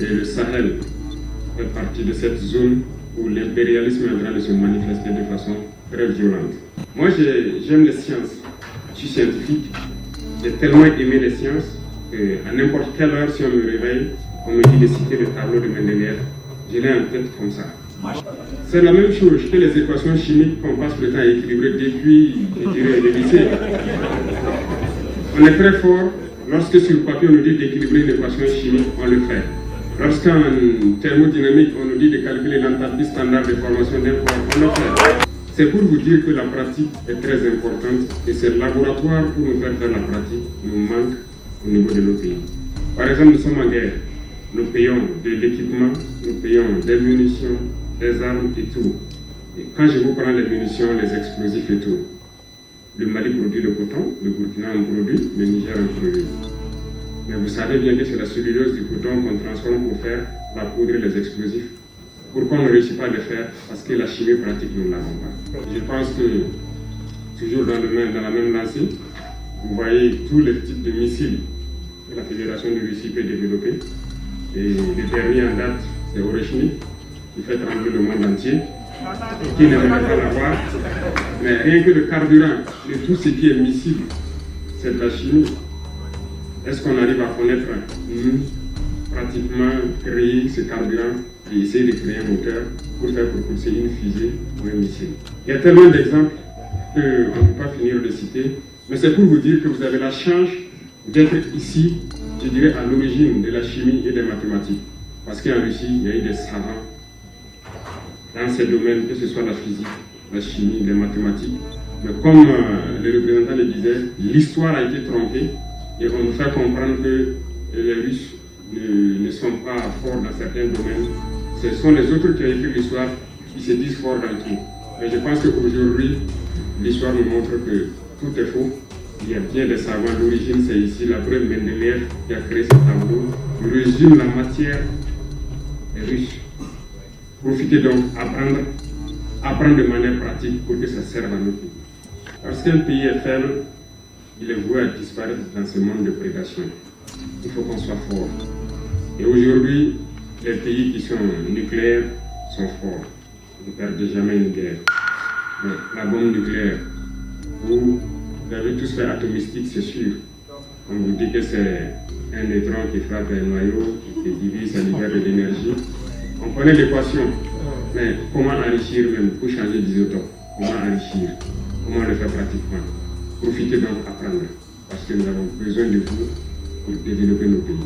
Et le Sahel fait partie de cette zone où l'impérialisme est en train de se manifester de façon très violente. Moi, j'aime les sciences. Je suis scientifique. J'ai tellement aimé les sciences qu'à n'importe quelle heure, si on me réveille, on me dit de citer le tableau de Mendeleïev. Je l'ai en tête comme ça. C'est la même chose que les équations chimiques qu'on passe le temps à équilibrer depuis, je dirais, le lycée. On est très fort. Lorsque sur le papier on nous dit d'équilibrer une équation chimique, on le fait. Lorsqu'en thermodynamique on nous dit de calculer l'enthalpie standard de formation d'un corps, on le fait. C'est pour vous dire que la pratique est très importante et ces laboratoires pour nous faire la pratique nous manquent au niveau de nos pays. Par exemple, nous sommes en guerre. Nous payons de l'équipement, nous payons des munitions, des armes et tout. Et quand je vous prends les munitions, les explosifs et tout, le Mali produit le coton, le Burkina en produit, le Niger en produit. Mais vous savez bien que c'est la cellulose du coton qu'on transforme pour faire la poudre et les explosifs. Pourquoi on ne réussit pas à le faire? Parce que la chimie pratique, nous ne l'avons pas. Je pense que, toujours dans la même lancée, vous voyez tous les types de missiles que la Fédération de Russie peut développer. Et le dernier en date, c'est Oreshnik, qui fait trembler le monde entier, qui n'aimerait pas l'avoir. Mais rien que le carburant de tout ce qui est missile, c'est de la chimie. Est-ce qu'on arrive à connaître pratiquement créer ce carburant et essayer de créer un moteur pour faire propulser une fusée ou un missile? Il y a tellement d'exemples qu'on ne peut pas finir de citer, mais c'est pour vous dire que vous avez la chance d'être ici, je dirais, à l'origine de la chimie et des mathématiques. Parce qu'en Russie, il y a eu des savants dans ces domaines, que ce soit la physique, la chimie, les mathématiques. Mais comme le représentant le disait, l'histoire a été trompée et on nous fait comprendre que les Russes ne sont pas forts dans certains domaines. Ce sont les autres qui ont écrit l'histoire qui se disent forts dans tout. Mais je pense qu'aujourd'hui, l'histoire nous montre que tout est faux. Il y a bien des savants d'origine, c'est ici la preuve Mendeleïev qui a créé ce tableau. Il résume la matière russe. Profitez donc, apprendre de manière pratique pour que ça serve à nos pays. Parce qu'un pays est faible, il est voué à disparaître dans ce monde de prédation. Il faut qu'on soit fort. Et aujourd'hui, les pays qui sont nucléaires sont forts. Vous ne perdez jamais une guerre. Mais la bombe nucléaire, vous avez tous fait atomistique, c'est sûr. On vous dit que c'est un neutron qui frappe un noyau, qui se divise, ça libère de l'énergie. On connaît l'équation, mais comment enrichir même pour changer d'isotope? Comment enrichir? Comment le faire pratiquement? Profitez donc d'apprendre, parce que nous avons besoin de vous pour développer nos pays.